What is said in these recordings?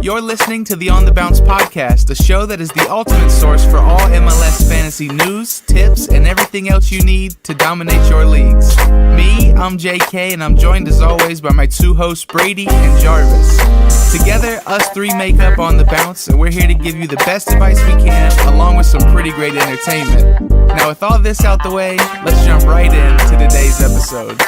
You're listening to the On the Bounce podcast, the show that is the ultimate source for all MLS fantasy news, tips, and everything else you need to dominate your leagues. Me, I'm JK, and I'm joined as always by my two hosts, Brady and Jarvis. Together, us three make up On the Bounce, and we're here to give you the best advice we can, along with some pretty great entertainment. Now, with all this out the way, let's jump right into today's episode.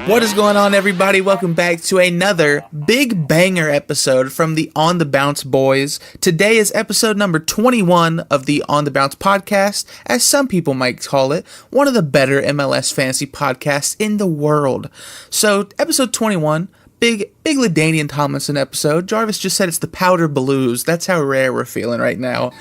What is going on, everybody? Welcome back to another big banger episode from the On the Bounce boys. Today is episode number 21 of the On the Bounce podcast, as some people might call it, one of the better MLS fantasy podcasts in the world. So, episode 21, big LaDainian Tomlinson episode. Jarvis just said it's the powder blues. That's how rare we're feeling right now.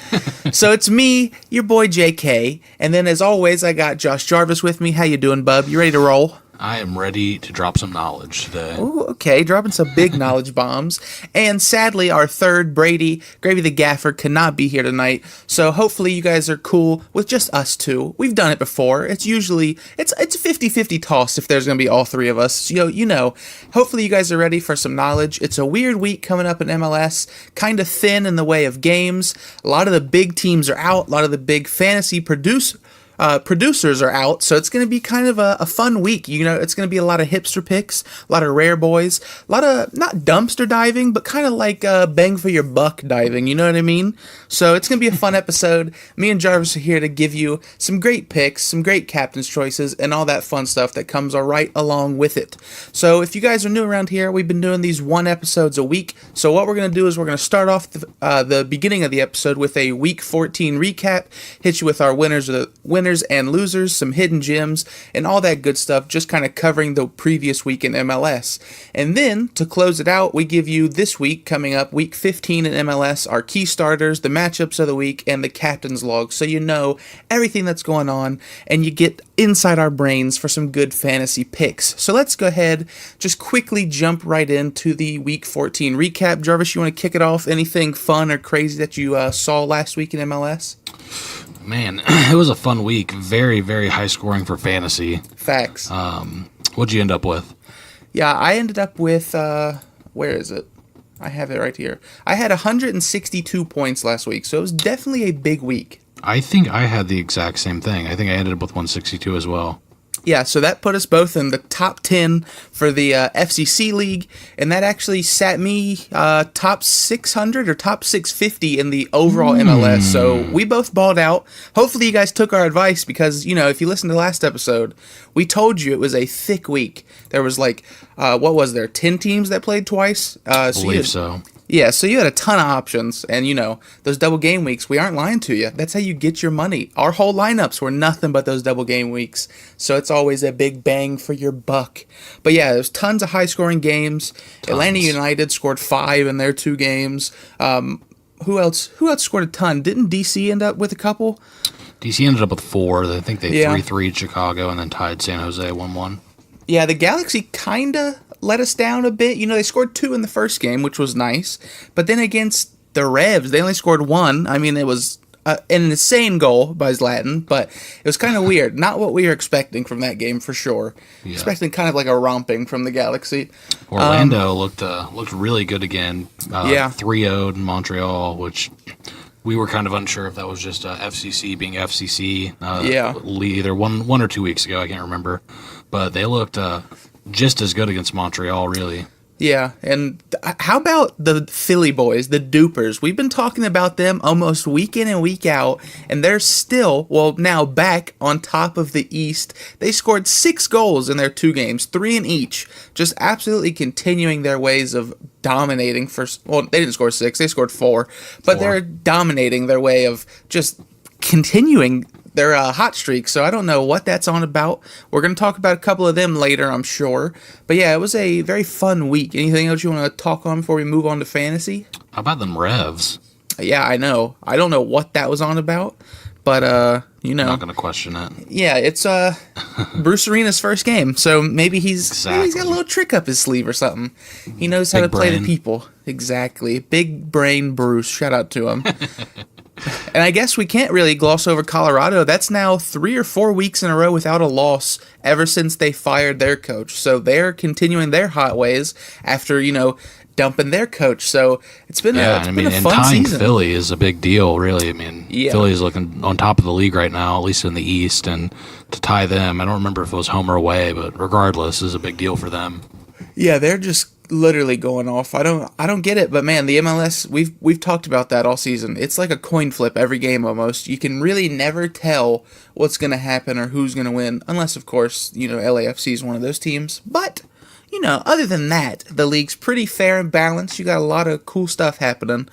So it's me, your boy JK, and then as always, I got Josh Jarvis with me. How you doing, bub? You ready to roll? I am ready to drop some knowledge today. Ooh, okay, dropping some big knowledge bombs. And sadly, our third, Brady, Gravy the Gaffer, cannot be here tonight. So hopefully you guys are cool with just us two. We've done it before. It's usually, it's a 50-50 toss if there's going to be all three of us. You know, hopefully you guys are ready for some knowledge. It's a weird week coming up in MLS, kind of thin in the way of games. A lot of the big teams are out. A lot of the big fantasy producers are out, so it's going to be kind of a fun week. You know, it's going to be a lot of hipster picks, a lot of rare boys, a lot of, not dumpster diving, but kind of like bang for your buck diving, you know what I mean? So it's going to be a fun episode. Me and Jarvis are here to give you some great picks, some great captain's choices, and all that fun stuff that comes right along with it. So if you guys are new around here, we've been doing these one episodes a week. So what we're going to do is we're going to start off the beginning of the episode with a week 14 recap, hit you with our winners and losers, some hidden gems, and all that good stuff, just kind of covering the previous week in MLS. And then, to close it out, we give you this week, coming up, week 15 in MLS, our key starters, the matchups of the week, and the captain's log, so you know everything that's going on, and you get inside our brains for some good fantasy picks. So let's go ahead, just quickly jump right into the week 14 recap. Jarvis, you want to kick it off? Anything fun or crazy that you saw last week in MLS? Man, it was a fun week. Very, very high scoring for fantasy. Facts. What'd you end up with? Yeah, I ended up with, where is it? I have it right here. I had 162 points last week, so it was definitely a big week. I think I had the exact same thing. I think I ended up with 162 as well. Yeah, so that put us both in the top 10 for the FCC League, and that actually sat me top 600 or top 650 in the overall MLS, so we both balled out. Hopefully you guys took our advice because, you know, if you listened to the last episode, we told you it was a thick week. There was like, 10 teams that played twice? I believe so. Yeah, so you had a ton of options, and you know, those double game weeks, we aren't lying to you. That's how you get your money. Our whole lineups were nothing but those double game weeks, so it's always a big bang for your buck. But yeah, there's tons of high-scoring games. Tons. Atlanta United scored 5 in their 2 games. Who else scored a ton? Didn't DC end up with a couple? DC ended up with 4. I think they 3-3'd Chicago and then tied San Jose 1-1. Yeah, the Galaxy kind of let us down a bit. You know, they scored 2 in the first game, which was nice. But then against the Revs, they only scored 1. I mean, it was an insane goal by Zlatan, but it was kind of weird. Not what we were expecting from that game, for sure. Yeah. Expecting kind of like a romping from the Galaxy. Orlando looked really good again. 3-0'd Montreal, which we were kind of unsure if that was just FCC being FCC. Either one or 2 weeks ago, I can't remember. But they looked just as good against Montreal, really. Yeah, and how about the Philly boys, the Dupers? We've been talking about them almost week in and week out, and they're still, now back on top of the East. They scored 6 goals in their 2 games, 3 in each, just absolutely continuing their ways of dominating. They didn't score 6, they scored 4, but they're dominating their way of just continuing their hot streak, so I don't know what that's on about. We're going to talk about a couple of them later, I'm sure. But yeah, it was a very fun week. Anything else you want to talk on before we move on to fantasy? How about them Revs? Yeah, I know. I don't know what that was on about, but, you know. I'm not going to question it. Yeah, it's Bruce Arena's first game, so maybe he's got a little trick up his sleeve or something. He knows how to play the people. Exactly. Big brain Bruce. Shout out to him. And I guess we can't really gloss over Colorado. That's now 3 or 4 weeks in a row without a loss ever since they fired their coach. So they're continuing their hot ways after, dumping their coach. So it's been a fun season. Philly is a big deal, really. I mean, Philly's looking on top of the league right now, at least in the East, and to tie them, I don't remember if it was home or away, but regardless, is a big deal for them. Yeah, they're just literally going off. I don't get it, but man, the MLS, we've talked about that all season. It's like a coin flip every game almost. You can really never tell what's going to happen or who's going to win, unless of course, LAFC is one of those teams. But other than that, the league's pretty fair and balanced. You got a lot of cool stuff happening.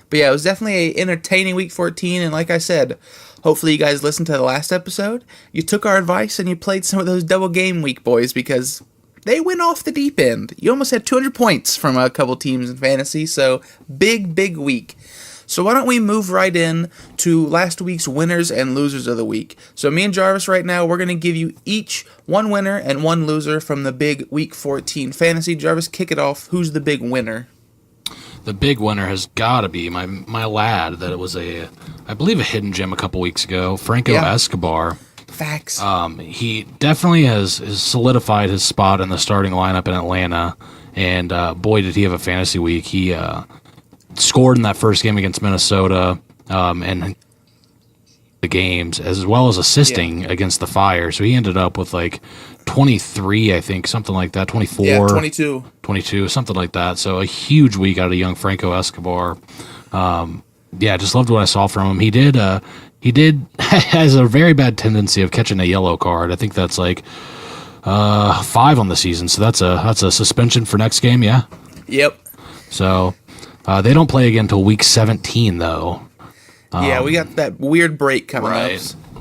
But yeah, it was definitely an entertaining week 14, and like I said, hopefully you guys listened to the last episode. You took our advice and you played some of those double game week boys, because they went off the deep end. You almost had 200 points from a couple teams in fantasy, so big week. So why don't we move right in to last week's winners and losers of the week. So me and Jarvis right now, we're going to give you each one winner and one loser from the big week 14 fantasy. Jarvis, kick it off. Who's the big winner? The big winner has got to be my lad that it was I believe a hidden gem a couple weeks ago, Franco Escobar. Facts. He definitely has solidified his spot in the starting lineup in Atlanta, and boy, did he have a fantasy week. He scored in that first game against Minnesota, and the games, as well as assisting against the Fire. So he ended up with like 23, I think, something like that, 24. Yeah, 22, something like that. So a huge week out of young Franco Escobar. Just loved what I saw from him. He did has a very bad tendency of catching a yellow card. I think that's like 5 on the season. So that's a suspension for next game. Yeah. Yep. So they don't play again until week 17 though. We got that weird break coming up.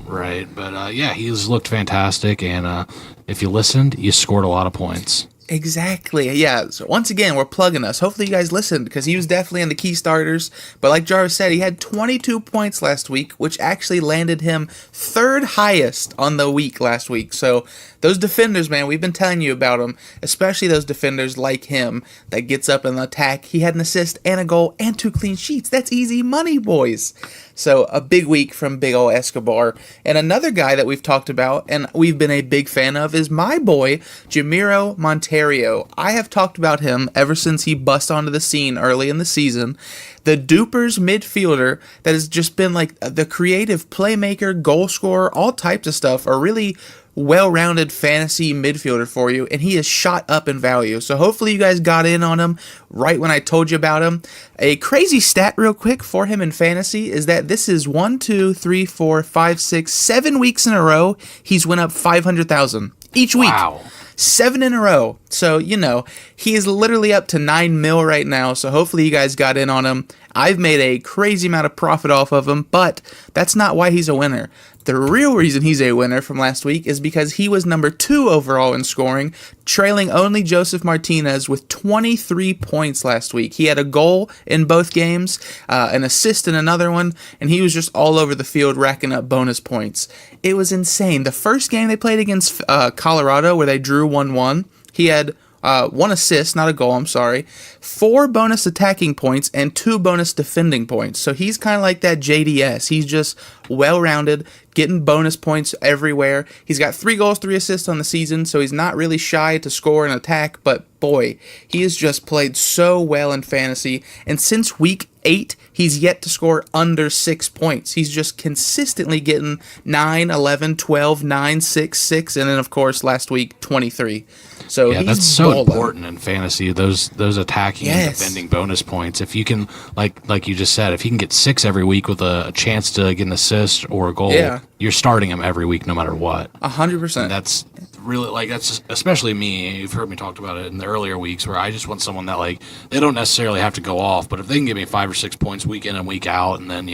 Right. But he's looked fantastic, and if you listened, you scored a lot of points. Exactly. Yeah. So once again, we're plugging us. Hopefully you guys listened, because he was definitely in the key starters. But like Jarvis said, he had 22 points last week, which actually landed him third highest on the week last week. So those defenders, man, we've been telling you about them, especially those defenders like him that gets up in the attack. He had an assist and a goal and 2 clean sheets. That's easy money, boys. So a big week from big ol' Escobar. And another guy that we've talked about and we've been a big fan of is my boy, Jamiro Monteiro. I have talked about him ever since he bust onto the scene early in the season. The Dupers midfielder that has just been like the creative playmaker, goal scorer, all types of stuff, a really well-rounded fantasy midfielder for you, and he has shot up in value. So hopefully you guys got in on him right when I told you about him. A crazy stat real quick for him in fantasy is that this is 1, 2, 3, 4, 5, 6, 7 weeks in a row he's went up 500,000 each week. Wow. 7 in a row. So, he is literally up to 9 mil right now. So hopefully you guys got in on him. I've made a crazy amount of profit off of him, but that's not why he's a winner. The real reason he's a winner from last week is because he was number 2 overall in scoring, trailing only Joseph Martinez with 23 points last week. He had a goal in both games, an assist in another one, and he was just all over the field racking up bonus points. It was insane. The first game they played against Colorado, where they drew 1-1, he had 1 assist, not a goal, I'm sorry, 4 bonus attacking points, and 2 bonus defending points. So he's kind of like that JDS. He's just well-rounded, getting bonus points everywhere. He's got 3 goals, 3 assists on the season, so he's not really shy to score and attack, but boy, he has just played so well in fantasy, and since week 8, he's yet to score under 6 points. He's just consistently getting 9, 11, 12, 9, 6, 6, and then, of course, last week, 23. So yeah, that's so important in fantasy, those attacking and defending bonus points. If you can, like you just said, if he can get 6 every week with a chance to get an assist or a goal, you're starting him every week no matter what. 100%. That's really, that's especially me. You've heard me talk about it in the earlier weeks, where I just want someone that, they don't necessarily have to go off, but if they can give me 5 or 6 points week in and week out, and then,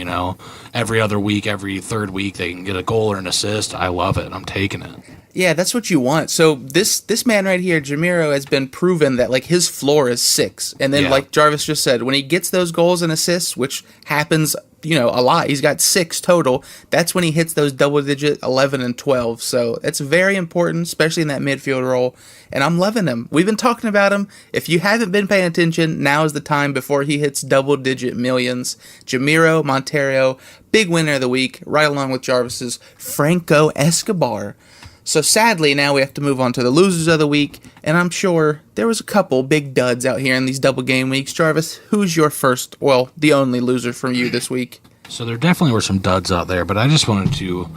every other week, every third week, they can get a goal or an assist, I love it. I'm taking it. Yeah, that's what you want. So this man right here, Jamiro, has been proven that like his floor is 6. And then like Jarvis just said, when he gets those goals and assists, which happens, a lot. He's got 6 total. That's when he hits those double digit 11 and 12. So it's very important, especially in that midfield role. And I'm loving him. We've been talking about him. If you haven't been paying attention, now is the time before he hits double digit millions. Jamiro Monteiro, big winner of the week, right along with Jarvis's Franco Escobar. So sadly, now we have to move on to the losers of the week, and I'm sure there was a couple big duds out here in these double game weeks. Jarvis, who's your first, the only loser from you this week? So there definitely were some duds out there, but I just wanted to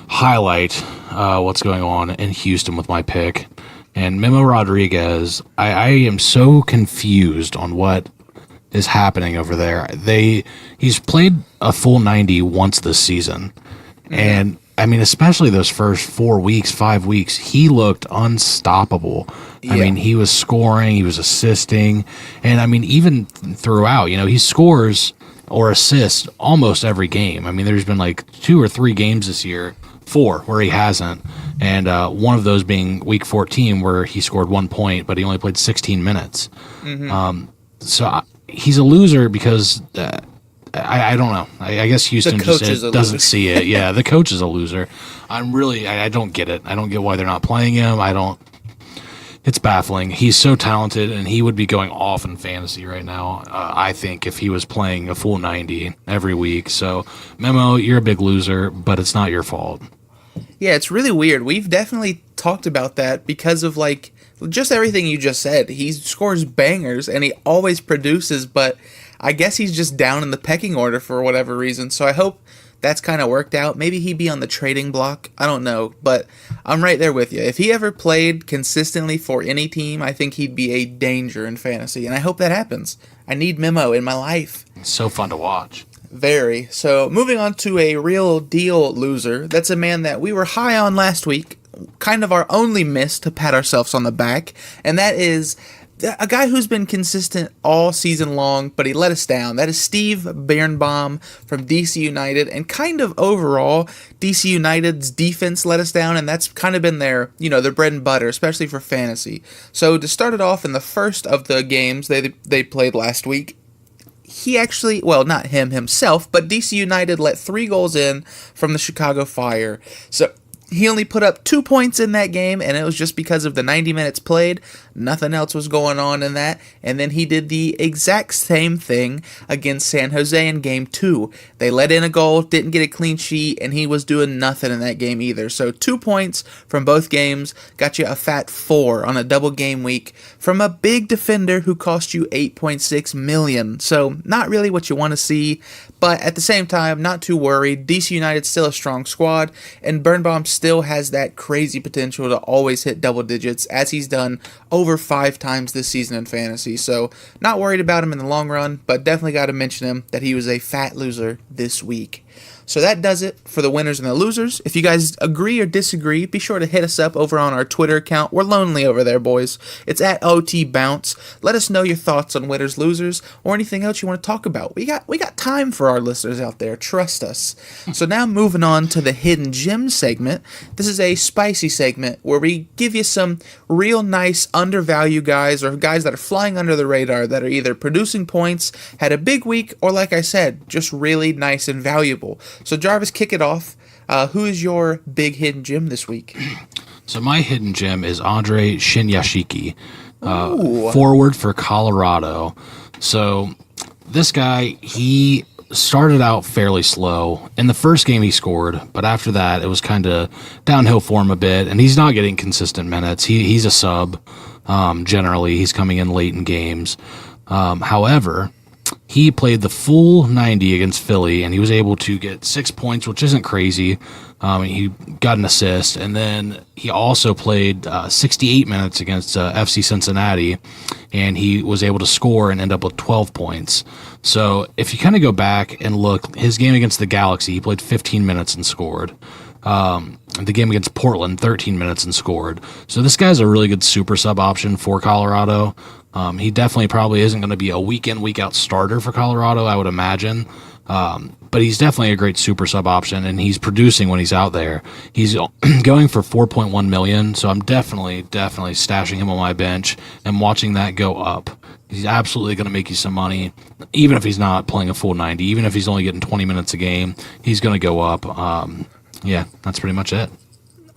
highlight what's going on in Houston with my pick. And Memo Rodriguez, I am so confused on what is happening over there. He's played a full 90 once this season, and I mean, especially those first 4 weeks, 5 weeks, he looked unstoppable. Yeah. I mean, he was scoring, he was assisting, and I mean, even throughout, he scores or assists almost every game. I mean, there's been like 2 or 3 games this year, 4, where he hasn't, and one of those being week 14, where he scored 1 point, but he only played 16 minutes. So he's a loser because... I don't know. I guess Houston just doesn't see it. Yeah, the coach is a loser. I don't get it. I don't get why they're not playing him. It's baffling. He's so talented, and he would be going off in fantasy right now, I think, if he was playing a full 90 every week. So, Memo, you're a big loser, but it's not your fault. Yeah, it's really weird. We've definitely talked about that because of, just everything you just said. He scores bangers, and he always produces, but... I guess he's just down in the pecking order for whatever reason, so I hope that's kind of worked out. Maybe he'd be on the trading block. I don't know, but I'm right there with you. If he ever played consistently for any team, I think he'd be a danger in fantasy, and I hope that happens. I need Memo in my life. It's so fun to watch. Very. So moving on to a real deal loser, that's a man that we were high on last week, kind of our only miss to pat ourselves on the back, and that is... a guy who's been consistent all season long, but he let us down. That is Steve Birnbaum from DC United, and kind of overall, DC United's defense let us down, and that's kind of been their bread and butter, especially for fantasy. So to start it off in the first of the games they played last week, he actually, not him himself, but DC United let 3 goals in from the Chicago Fire. So he only put up 2 points in that game, and it was just because of the 90 minutes played. Nothing else was going on in that. And then he did the exact same thing against San Jose in Game 2. They let in a goal, didn't get a clean sheet, and he was doing nothing in that game either. So 2 points from both games got you a fat 4 on a double game week from a big defender who cost you $8.6 million. So not really what you want to see, but at the same time, not too worried. DC United's still a strong squad, and Birnbaum still has that crazy potential to always hit double digits, as he's done over 5 times this season in fantasy. So not worried about him in the long run, but definitely got to mention him that he was a fat loser this week. So that does it for the winners and the losers. If you guys agree or disagree, be sure to hit us up over on our Twitter account. We're lonely over there, boys. It's at OTBounce. Let us know your thoughts on winners, losers, or anything else you want to talk about. We got time for our listeners out there. Trust us. So now moving on to the Hidden Gem segment. This is a spicy segment where we give you some real nice undervalued guys or guys that are flying under the radar that are either producing points, had a big week, or like I said, just really nice and valuable. So Jarvis, kick it off. Who is your big hidden gem this week? So my hidden gem is Andre Shinyashiki, forward for Colorado. So this guy, he started out fairly slow. In the first game he scored, but after that it was kind of downhill for him a bit, and he's not getting consistent minutes. He's a sub, generally. He's coming in late in games. However, he played the full 90 against Philly, and he was able to get 6 points, which isn't crazy. He got an assist, and then he also played 68 minutes against FC Cincinnati, and he was able to score and end up with 12 points. So if you kind of go back and look, his game against the Galaxy, he played 15 minutes and scored. The game against Portland, 13 minutes and scored. So this guy's a really good super sub option for Colorado. He definitely probably isn't going to be a week in, week out starter for Colorado, I would imagine. But he's definitely a great super sub option, and he's producing when he's out there. He's going for 4.1 million, so I'm definitely stashing him on my bench and watching that go up. He's absolutely going to make you some money, even if he's not playing a full 90, even if he's only getting 20 minutes a game. He's going to go up. Yeah, that's pretty much it.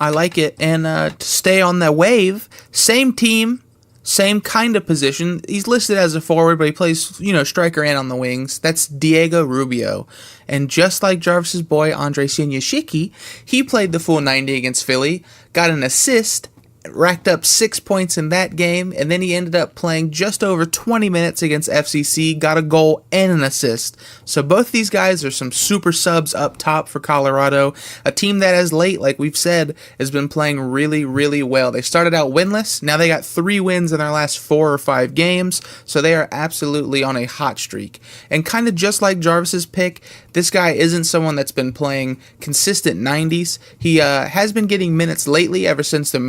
I like it. And to stay on that wave, same team, same kind of position. He's listed as a forward, but he plays, striker and on the wings. That's Diego Rubio. And just like Jarvis's boy, Andre Shinyashiki, he played the full 90 against Philly, got an assist, racked up 6 points in that game, and then he ended up playing just over 20 minutes against FCC, got a goal and an assist. So both these guys are some super subs up top for Colorado, a team that as late, like we've said, has been playing really, really well. They started out winless, now they got 3 wins in their last 4 or 5 games, so they are absolutely on a hot streak. And kind of just like Jarvis's pick, this guy isn't someone that's been playing consistent 90s. He has been getting minutes lately ever since the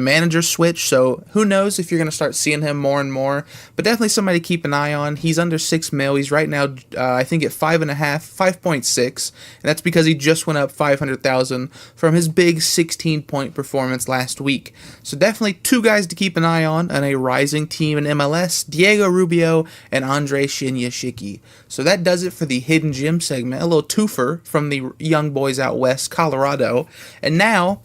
manager switch, so who knows if you're going to start seeing him more and more, but definitely somebody to keep an eye on. He's under 6 mil. He's right now, I think at 5.6, and that's because he just went up 500,000 from his big 16-point performance last week. So definitely 2 guys to keep an eye on a rising team in MLS, Diego Rubio and Andre Shinyashiki. So that does it for the Hidden Gem segment, a little twofer from the young boys out west, Colorado. And now,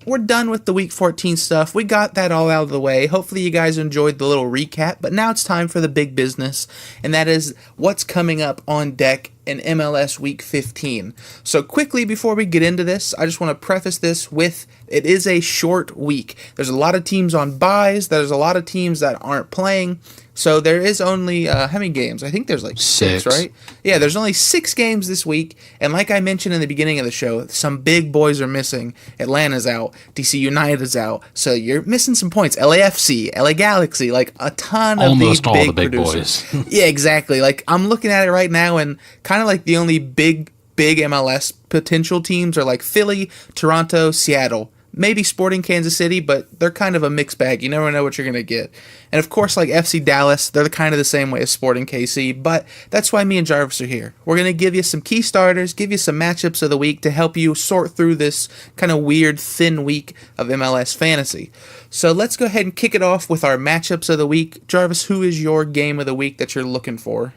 we're done with the Week 14 stuff. We got that all out of the way. Hopefully you guys enjoyed the little recap, but now it's time for the big business, and that is what's coming up on deck in MLS Week 15. So quickly before we get into this, I just want to preface this with it is a short week. There's a lot of teams on buys. There's a lot of teams that aren't playing. So there is only, how many games? I think there's like 6, right? Yeah, there's only 6 games this week. And like I mentioned in the beginning of the show, some big boys are missing. Atlanta's out. DC United is out. So you're missing some points. LAFC, LA Galaxy, like a ton of almost these all big the big producers. boys. Yeah, exactly. Like I'm looking at it right now, and kind of like the only big MLS potential teams are like Philly, Toronto, Seattle. Maybe Sporting Kansas City, but they're kind of a mixed bag. You never know what you're going to get. And of course, like FC Dallas, they're kind of the same way as Sporting KC, but that's why me and Jarvis are here. We're going to give you some key starters, give you some matchups of the week to help you sort through this kind of weird, thin week of MLS fantasy. So let's go ahead and kick it off with our matchups of the week. Jarvis, who is your game of the week that you're looking for?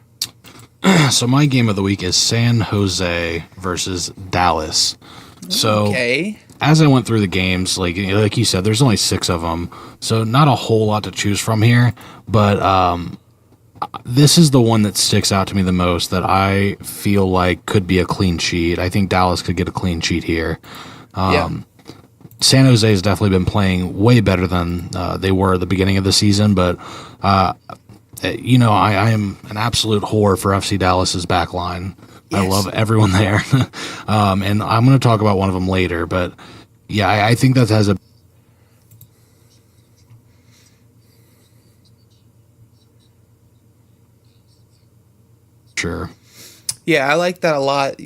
So my game of the week is San Jose versus Dallas. So okay. As I went through the games, like you said, there's only 6 of them, so not a whole lot to choose from here. But this is the one that sticks out to me the most that I feel like could be a clean sheet. I think Dallas could get a clean sheet here. San Jose has definitely been playing way better than they were at the beginning of the season, but I am an absolute whore for FC Dallas's back line. Yes. I love everyone there. And I'm going to talk about one of them later, but yeah, I think that has a sure. Yeah, I like that a lot.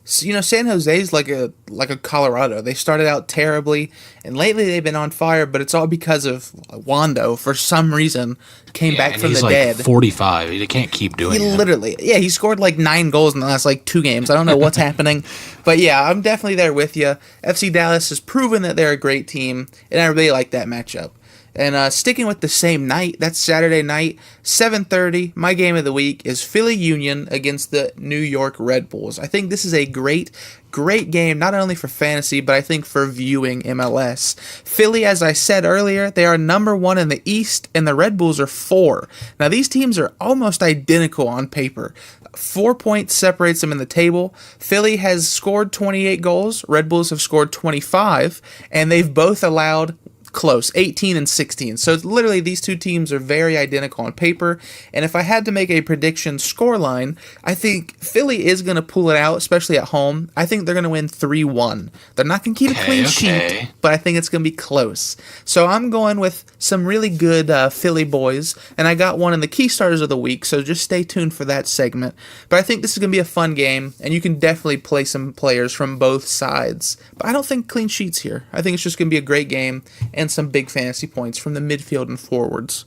San Jose's like a Colorado. They started out terribly, and lately they've been on fire. But it's all because of Wando. For some reason, came back from the dead. 45. He can't keep doing it. Literally, yeah. He scored like 9 goals in the last 2 games. I don't know what's happening, but yeah, I'm definitely there with you. FC Dallas has proven that they're a great team, and I really like that matchup. And sticking with the same night, that's Saturday night, 7:30. My game of the week is Philly Union against the New York Red Bulls. I think this is a great game, not only for fantasy, but I think for viewing MLS. Philly, as I said earlier, they are number 1 in the East, and the Red Bulls are 4. Now, these teams are almost identical on paper. 4 points separates them in the table. Philly has scored 28 goals. Red Bulls have scored 25, and they've both allowed close, 18 and 16. So literally these two teams are very identical on paper. And if I had to make a prediction scoreline, I think Philly is going to pull it out, especially at home. I think they're going to win 3-1. They're not going to keep a clean sheet, but I think it's going to be close. So I'm going with some really good Philly boys, and I got one in the key starters of the week, so just stay tuned for that segment. But I think this is going to be a fun game, and you can definitely play some players from both sides. But I don't think clean sheets here. I think it's just going to be a great game and some big fantasy points from the midfield and forwards.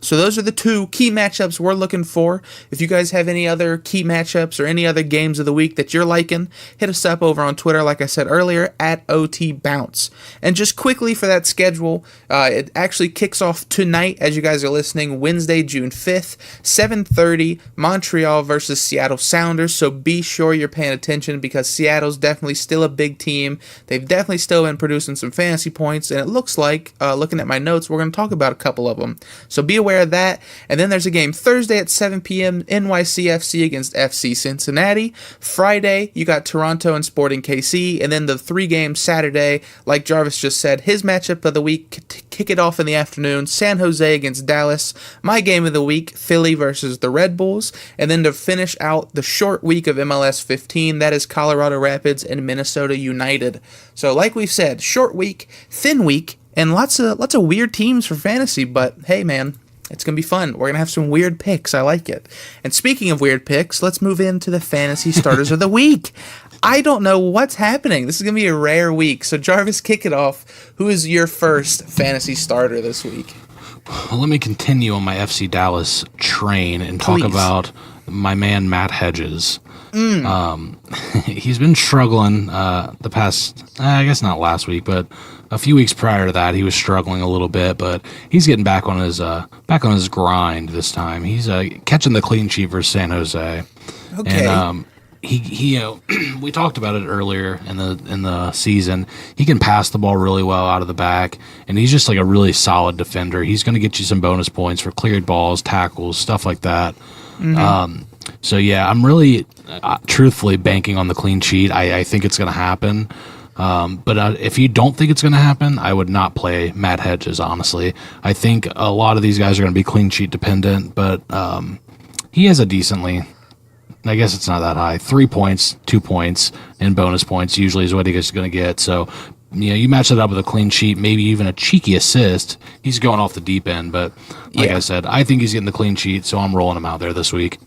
So those are the two key matchups we're looking for. If you guys have any other key matchups or any other games of the week that you're liking, hit us up over on Twitter, like I said earlier, at OTBounce. And just quickly for that schedule, it actually kicks off tonight as you guys are listening, Wednesday, June 5th, 7:30, Montreal versus Seattle Sounders. So be sure you're paying attention because Seattle's definitely still a big team. They've definitely still been producing some fantasy points, and it looks like, looking at my notes, we're going to talk about a couple of them. So be aware of that. And then there's a game Thursday at 7 p.m., NYCFC against FC Cincinnati. Friday, you got Toronto and Sporting KC. And then the 3 games Saturday, like Jarvis just said, his matchup of the week, kick it off in the afternoon, San Jose against Dallas. My game of the week, Philly versus the Red Bulls. And then to finish out the short week of MLS 15, that is Colorado Rapids and Minnesota United. So like we've said, short week, thin week, and lots of weird teams for fantasy, but hey man, it's going to be fun. We're going to have some weird picks. I like it. And speaking of weird picks, let's move into the fantasy starters of the week. I don't know what's happening. This is going to be a rare week. So Jarvis, kick it off. Who is your first fantasy starter this week? Well, let me continue on my FC Dallas train and talk about my man Matt Hedges. He's been struggling the past, I guess not last week, but a few weeks prior to that, he was struggling a little bit, but he's getting back on his grind this time. He's catching the clean sheet versus San Jose. Okay. And he we talked about it earlier in the season. He can pass the ball really well out of the back, and he's just like a really solid defender. He's going to get you some bonus points for cleared balls, tackles, stuff like that. So yeah, I'm really truthfully banking on the clean sheet. I think it's going to happen. But if you don't think it's going to happen, I would not play Matt Hedges, honestly. I think a lot of these guys are going to be clean sheet dependent, but he has a decently, I guess it's not that high, 3 points, 2 points, and bonus points usually is what he's going to get. So, you match that up with a clean sheet, maybe even a cheeky assist, he's going off the deep end. But like I said, I think he's getting the clean sheet, so I'm rolling him out there this week.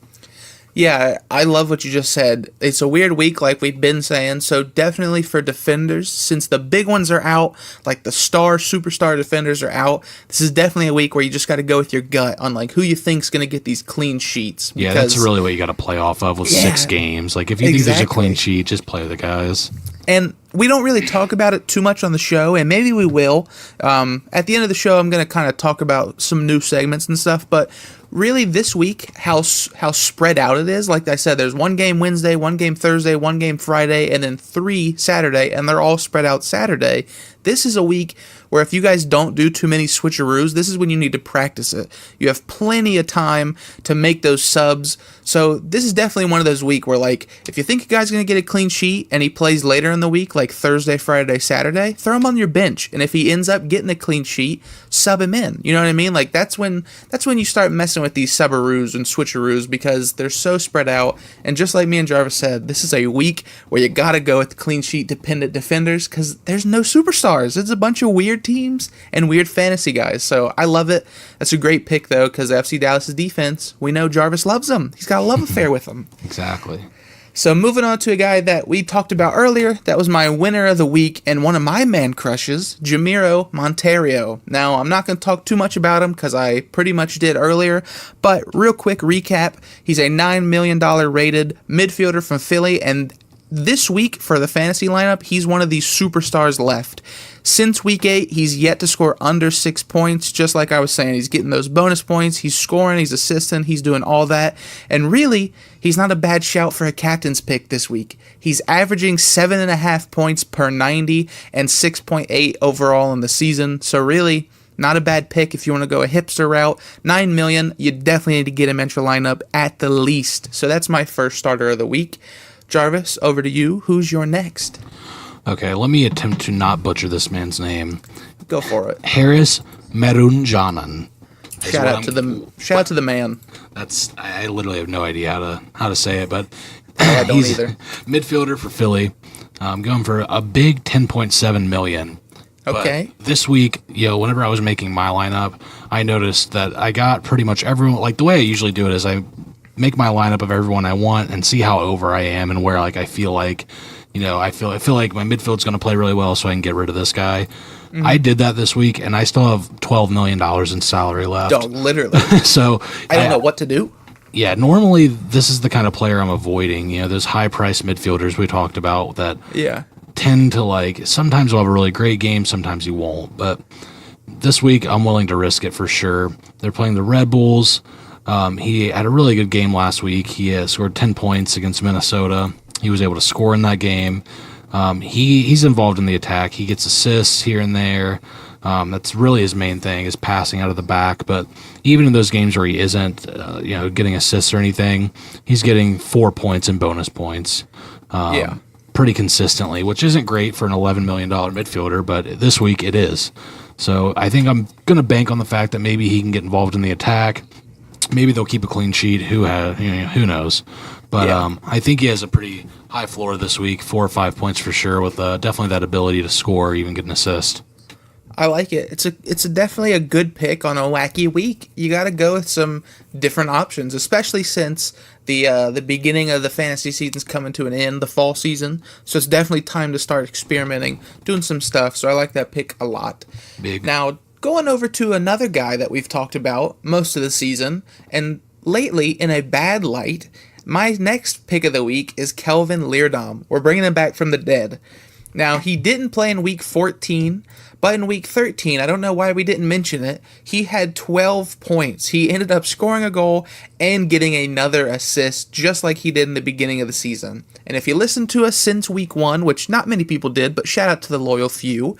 Yeah, I love what you just said. It's a weird week like we've been saying, so definitely for defenders, since the big ones are out, like the superstar defenders are out, this is definitely a week where you just got to go with your gut on like who you think's going to get these clean sheets. Yeah, that's really what you got to play off of with 6 games. Like if you think there's a clean sheet, just play the guys. And we don't really talk about it too much on the show, and maybe we will. At the end of the show, I'm going to kind of talk about some new segments and stuff, but really this week, how spread out it is. Like I said, there's 1 game Wednesday, 1 game Thursday, 1 game Friday, and then 3 Saturday, and they're all spread out Saturday. This is a week where if you guys don't do too many switcheroos, this is when you need to practice it. You have plenty of time to make those subs. So this is definitely one of those weeks where, like, if you think a guy's going to get a clean sheet and he plays later in the week, like Thursday, Friday, Saturday, throw him on your bench. And if he ends up getting a clean sheet, sub him in. You know what I mean? Like, that's when you start messing with these subaroos and switcheroos because they're so spread out. And just like me and Jarvis said, this is a week where you got to go with the clean sheet dependent defenders because there's no superstars. It's a bunch of weird teams and weird fantasy guys. So I love it. That's a great pick, though, because FC Dallas' defense, we know Jarvis loves them. He's got a love affair with them. Exactly. So moving on to a guy that we talked about earlier, that was my winner of the week and one of my man crushes, Jamiro Monteiro. Now, I'm not going to talk too much about him because I pretty much did earlier, but real quick recap, he's a $9 million rated midfielder from Philly, and this week for the fantasy lineup, he's one of these superstars left. Since week 8, he's yet to score under 6 points, just like I was saying. He's getting those bonus points, he's scoring, he's assisting, he's doing all that. And really, he's not a bad shout for a captain's pick this week. He's averaging 7.5 points per 90 and 6.8 overall in the season. So really, not a bad pick if you want to go a hipster route. $9 million, you definitely need to get him into your lineup at the least. So that's my first starter of the week. Jarvis, over to you. Who's your next? Okay, let me attempt to not butcher this man's name. Go for it. Haris Merunjanan. Shout out to the man. I literally have no idea how to say it, but I don't either. Midfielder for Philly. I'm going for a big 10.7 million. Okay. But this week, whenever I was making my lineup, I noticed that I got pretty much everyone. Like the way I usually do it is I make my lineup of everyone I want and see how over I am and where I feel like, I feel like my midfield's going to play really well, so I can get rid of this guy. I did that this week, and I still have $12 million in salary left. Dog, literally. So I don't know what to do. Yeah, normally this is the kind of player I'm avoiding. Those high-priced midfielders we talked about that tend to sometimes he'll have a really great game, sometimes he won't. But this week, I'm willing to risk it for sure. They're playing the Red Bulls. He had a really good game last week. He scored 10 points against Minnesota. He was able to score in that game. He's involved in the attack. He gets assists here and there. That's really his main thing, is passing out of the back. But even in those games where he isn't, getting assists or anything, he's getting 4 points and bonus points. Pretty consistently, which isn't great for an $11 million midfielder, but this week it is. So I think I'm going to bank on the fact that maybe he can get involved in the attack. Maybe they'll keep a clean sheet. Who knows? But I think he has a pretty high floor this week, 4 or 5 points for sure, with definitely that ability to score, even get an assist. I like it. It's definitely a good pick on a wacky week. You got to go with some different options, especially since the beginning of the fantasy season's coming to an end, the fall season. So it's definitely time to start experimenting, doing some stuff. So I like that pick a lot. Big. Now, going over to another guy that we've talked about most of the season, and lately in a bad light, my next pick of the week is Kelvin Leerdam. We're bringing him back from the dead. Now, he didn't play in week 14, but in week 13, I don't know why we didn't mention it, he had 12 points. He ended up scoring a goal and getting another assist, just like he did in the beginning of the season. And if you listen to us since week 1, which not many people did, but shout out to the loyal few,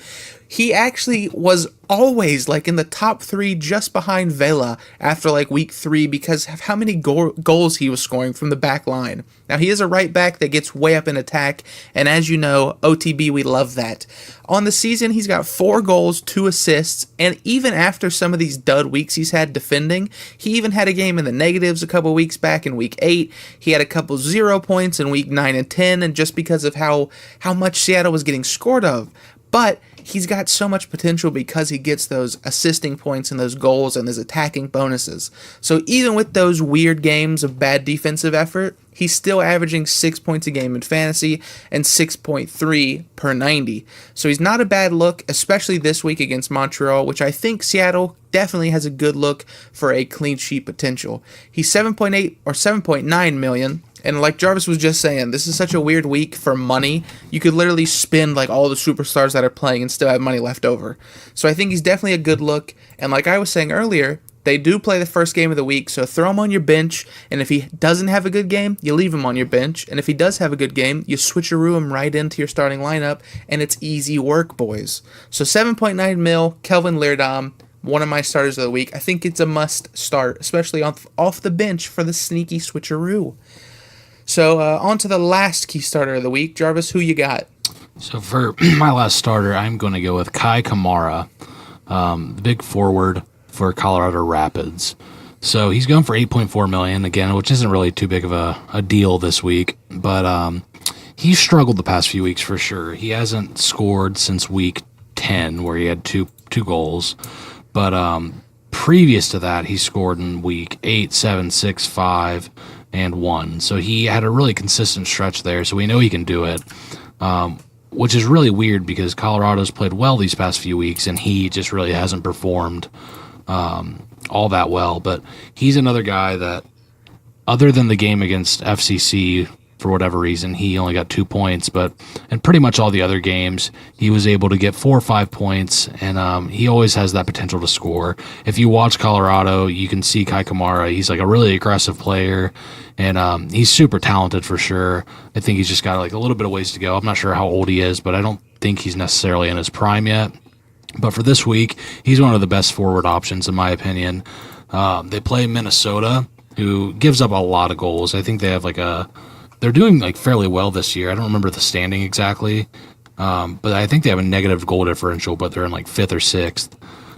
he actually was always in the top 3 just behind Vela after week 3 because of how many goals he was scoring from the back line. Now, he is a right back that gets way up in attack, and as you know, OTB, we love that. On the season, he's got 4 goals, 2 assists, and even after some of these dud weeks he's had defending, he even had a game in the negatives a couple weeks back in week 8. He had a couple 0 points in week 9 and 10, and just because of how much Seattle was getting scored of. But he's got so much potential because he gets those assisting points and those goals and those attacking bonuses. So even with those weird games of bad defensive effort, he's still averaging 6 points a game in fantasy and 6.3 per 90. So he's not a bad look, especially this week against Montreal, which I think Seattle definitely has a good look for a clean sheet potential. He's 7.8 or 7.9 million. And like Jarvis was just saying, this is such a weird week for money. You could literally spend all the superstars that are playing and still have money left over. So I think he's definitely a good look. And like I was saying earlier, they do play the first game of the week, so throw him on your bench. And if he doesn't have a good game, you leave him on your bench. And if he does have a good game, you switcheroo him right into your starting lineup, and it's easy work, boys. So 7.9 mil, Kelvin Leerdam, one of my starters of the week. I think it's a must start, especially off the bench for the sneaky switcheroo. So, on to the last key starter of the week. Jarvis, who you got? So, for my last starter, I'm going to go with Kai Kamara, the big forward for Colorado Rapids. So, he's going for $8.4 million, again, which isn't really too big of a deal this week. But he's struggled the past few weeks for sure. He hasn't scored since week 10, where he had two goals. But previous to that, he scored in week 8, 7, 6, 5, and 1. So he had a really consistent stretch there, so we know he can do it, which is really weird because Colorado's played well these past few weeks, and he just really hasn't performed all that well. But he's another guy that, other than the game against FCC, for whatever reason, he only got 2 points, but in pretty much all the other games, he was able to get 4 or 5 points, and he always has that potential to score. If you watch Colorado, you can see Kai Kamara. He's a really aggressive player, and he's super talented for sure. I think he's just got a little bit of ways to go. I'm not sure how old he is, but I don't think he's necessarily in his prime yet. But for this week, he's one of the best forward options, in my opinion. They play Minnesota, who gives up a lot of goals. I think they have they're doing fairly well this year. I don't remember the standing exactly, but I think they have a negative goal differential, but they're in 5th or 6th.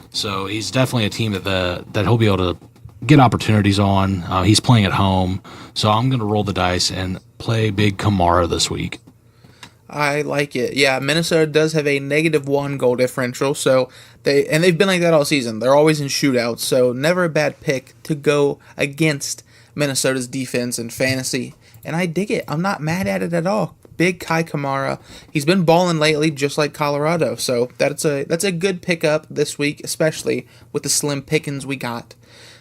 So he's definitely a team that he'll be able to get opportunities on. He's playing at home, so I'm going to roll the dice and play big Kamara this week. I like it. Yeah, Minnesota does have a -1 goal differential, so they've been like that all season. They're always in shootouts, so never a bad pick to go against Minnesota's defense and fantasy. And I dig it. I'm not mad at it at all. big Kai Kamara. He's been balling lately, just like Colorado. So that's a good pickup this week, especially with the slim pickings we got.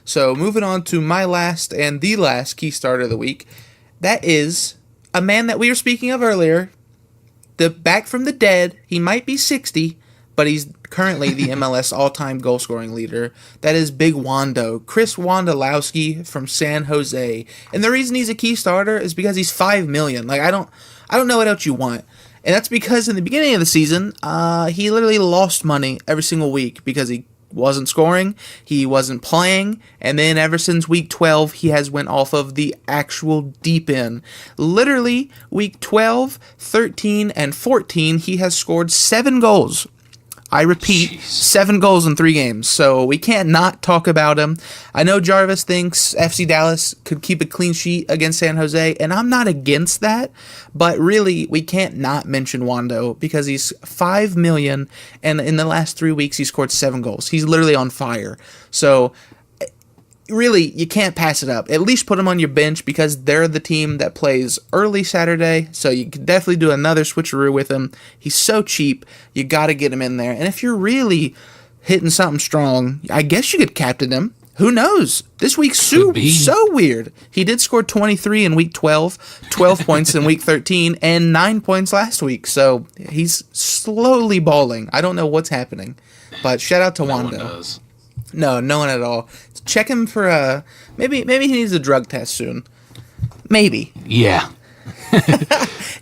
So moving on to my last and the last key starter of the week. That is a man that we were speaking of earlier. The back from the dead. He might be 60, but he's currently the MLS all-time goal-scoring leader. That is Big Wando, Chris Wondolowski from San Jose. And the reason he's a key starter is because he's $5 million. Like, I don't know what else you want. And that's because in the beginning of the season, he literally lost money every single week because he wasn't scoring, he wasn't playing, and then ever since week 12, he has went off of the actual deep end. Literally, week 12, 13, and 14, he has scored 7 goals. I repeat, 7 goals in 3 games, so we can't not talk about him. I know Jarvis thinks FC Dallas could keep a clean sheet against San Jose, and I'm not against that, but really, we can't not mention Wando because he's $5 million, and in the last 3 weeks, he scored 7 goals. He's literally on fire. So, really, you can't pass it up. At least put him on your bench because they're the team that plays early Saturday, so you can definitely do another switcheroo with him. He's so cheap, you got to get him in there. And if you're really hitting something strong, I guess you could captain him. Who knows? This week's so weird. He did score 23 in week 12, 12 points in week 13, and 9 points last week. So he's slowly balling. I don't know what's happening, but shout out to Wando. No one at all. Check him for maybe he needs a drug test soon. Maybe. Yeah.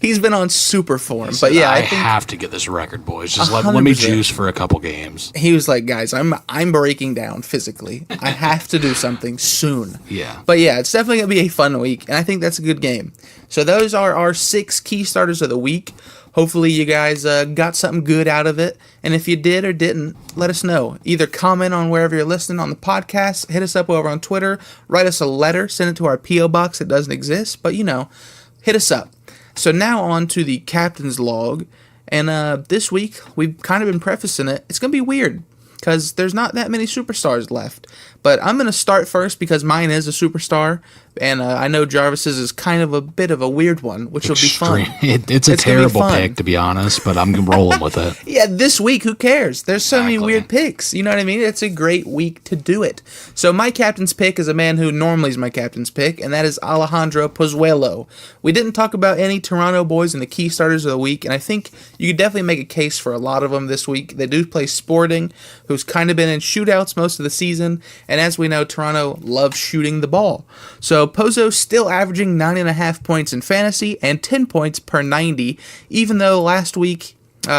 He's been on super form, but yeah, I have to get this record, boys. Just let me juice for a couple games. He was like, guys, I'm breaking down physically. I have to do something soon. Yeah. But yeah, it's definitely gonna be a fun week, and I think that's a good game. So those are our 6 key starters of the week. Hopefully you guys got something good out of it. And if you did or didn't, let us know. Either comment on wherever you're listening on the podcast, hit us up over on Twitter, write us a letter, send it to our P.O. box. It doesn't exist, but hit us up. So now on to the captain's log. And this week, we've kind of been prefacing it. It's going to be weird because there's not that many superstars left. But I'm going to start first because mine is a superstar. And I know Jarvis's is kind of a bit of a weird one, which will be fun. It's a terrible pick, to be honest, but I'm rolling with it. Yeah, this week, who cares? There's so many weird picks. You know what I mean? It's a great week to do it. So my captain's pick is a man who normally is my captain's pick, and that is Alejandro Pozuelo. We didn't talk about any Toronto boys in the key starters of the week, and I think you could definitely make a case for a lot of them this week. They do play Sporting, who's kind of been in shootouts most of the season, and as we know, Toronto loves shooting the ball. So Pozo's still averaging 9.5 points in fantasy and 10 points per 90, even though last week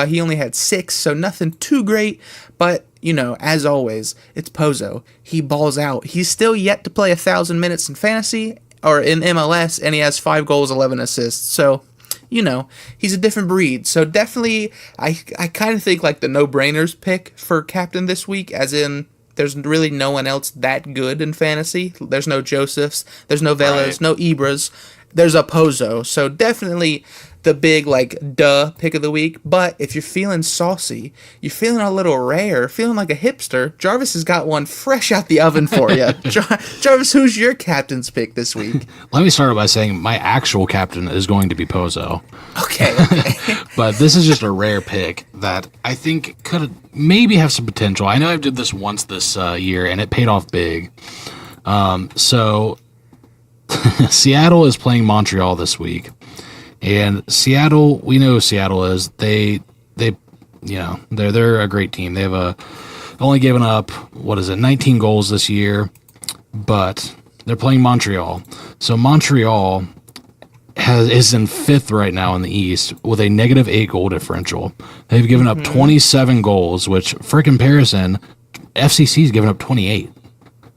he only had 6, so nothing too great. But, as always, it's Pozo. He balls out. He's still yet to play 1,000 minutes in fantasy or in MLS, and he has 5 goals, 11 assists. So, he's a different breed. So definitely, I kind of think like the no-brainers pick for captain this week, as in, there's really no one else that good in fantasy. There's no Josephs. There's no Velas, no Ibras. There's a Pozo. So definitely the big, duh pick of the week. But if you're feeling saucy, you're feeling a little rare, feeling like a hipster, Jarvis has got one fresh out the oven for you. Jarvis, who's your captain's pick this week? Let me start by saying my actual captain is going to be Pozo. Okay. But this is just a rare pick that I think could maybe have some potential. I know I did this once this year, and it paid off big. So Seattle is playing Montreal this week. And Seattle, we know who Seattle is. They're a great team. They have only given up 19 goals this year, but they're playing Montreal. So Montreal is in 5th right now in the East with a -8 goal differential. They've given up 27 goals, which for comparison, FCC's given up 28.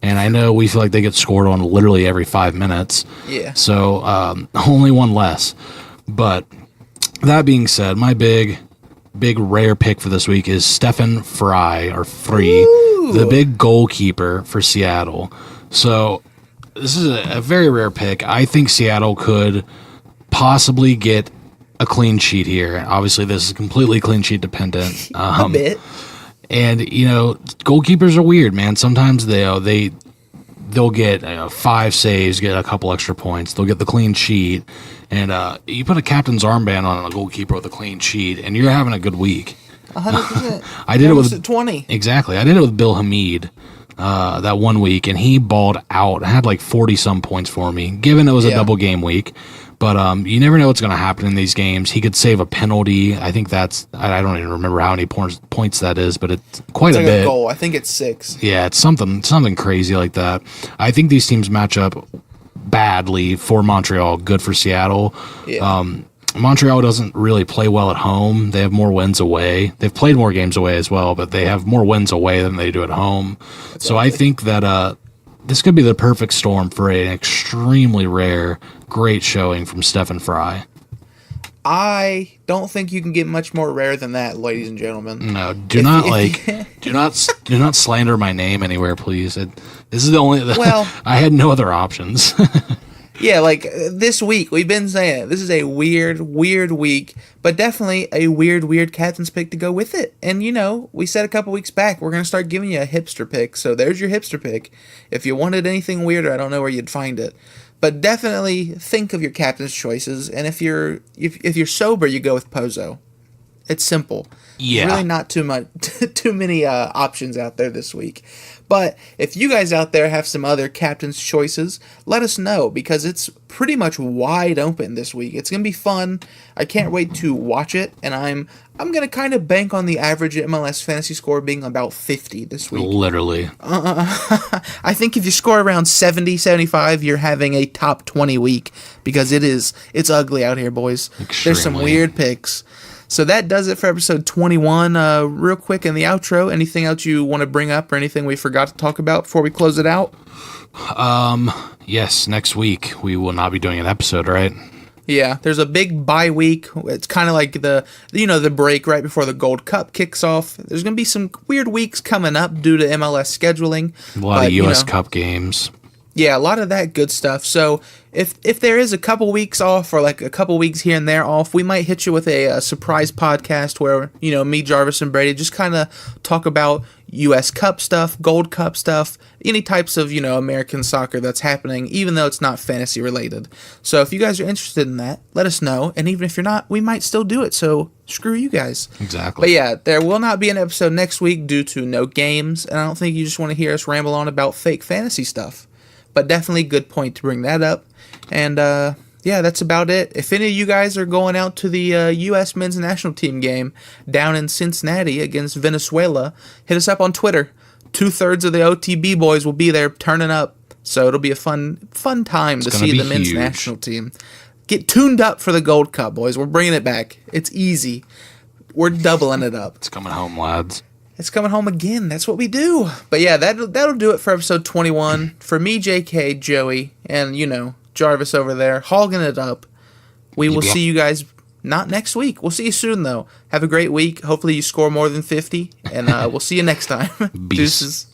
And I know we feel like they get scored on literally every 5 minutes. Yeah. So only one less. But that being said, my big rare pick for this week is Stefan Frei, the big goalkeeper for Seattle. So this is a very rare pick. I think Seattle could possibly get a clean sheet here. Obviously, this is completely clean sheet dependent. A bit. And, goalkeepers are weird, man. Sometimes they they'll get 5 saves, get a couple extra points. They'll get the clean sheet, and you put a captain's armband on a goalkeeper with a clean sheet, and you're having a good week. 100%. I did it with 20. Exactly. I did it with Bill Hamid that 1 week, and he balled out. I had like 40-some points for me, given it was a double game week. But you never know what's going to happen in these games. He could save a penalty. I think that's, I don't even remember how many points that is, but it's quite a bit. A goal. I think it's 6. Yeah, it's something crazy like that. I think these teams match up badly for Montreal, good for Seattle. Yeah. Montreal doesn't really play well at home. They have more wins away. They've played more games away as well, but they have more wins away than they do at home. So I think that this could be the perfect storm for an extremely rare, great showing from Stefan Frei. I don't think you can get much more rare than that, ladies and gentlemen. No, do not slander my name anywhere, please. This is the only. Well, I had no other options. Yeah, like this week, we've been saying this is a weird week, but definitely a weird captain's pick to go with it. And, we said a couple weeks back, we're going to start giving you a hipster pick. So there's your hipster pick. If you wanted anything weirder, I don't know where you'd find it. But definitely think of your captain's choices. And if you're sober, you go with Pozo. It's simple. Yeah. There's really not too many options out there this week. But if you guys out there have some other captain's choices, let us know, because it's pretty much wide open this week. It's going to be fun. I can't wait to watch it, and I'm going to kind of bank on the average MLS fantasy score being about 50 this week. Literally. I think if you score around 70, 75, you're having a top 20 week, because it's ugly out here, boys. Extremely. There's some weird picks. So that does it for episode 21. Real quick in the outro, anything else you want to bring up or anything we forgot to talk about before we close it out? Yes, next week we will not be doing an episode, right? Yeah, there's a big bye week. It's kind of like the break right before the Gold Cup kicks off. There's going to be some weird weeks coming up due to MLS scheduling. A lot of U.S. Cup games. Yeah, a lot of that good stuff. So if there is a couple weeks off, or like a couple weeks here and there off, we might hit you with a surprise podcast where, me, Jarvis, and Brady just kind of talk about U.S. Cup stuff, Gold Cup stuff, any types of, American soccer that's happening, even though it's not fantasy related. So if you guys are interested in that, let us know. And even if you're not, we might still do it. So screw you guys. Exactly. But yeah, there will not be an episode next week due to no games. And I don't think you just want to hear us ramble on about fake fantasy stuff. But definitely a good point to bring that up. And, yeah, that's about it. If any of you guys are going out to the U.S. men's national team game down in Cincinnati against Venezuela, hit us up on Twitter. 2/3 of the OTB boys will be there turning up. So it'll be a fun time to see the men's national team. Get tuned up for the Gold Cup, boys. We're bringing it back. It's easy. We're doubling it up. It's coming home, lads. It's coming home again. That's what we do. But yeah, that'll do it for episode 21. For me, JK, Joey, and, Jarvis over there, hogging it up. We will see you guys not next week. We'll see you soon, though. Have a great week. Hopefully you score more than 50, and we'll see you next time. Deuces.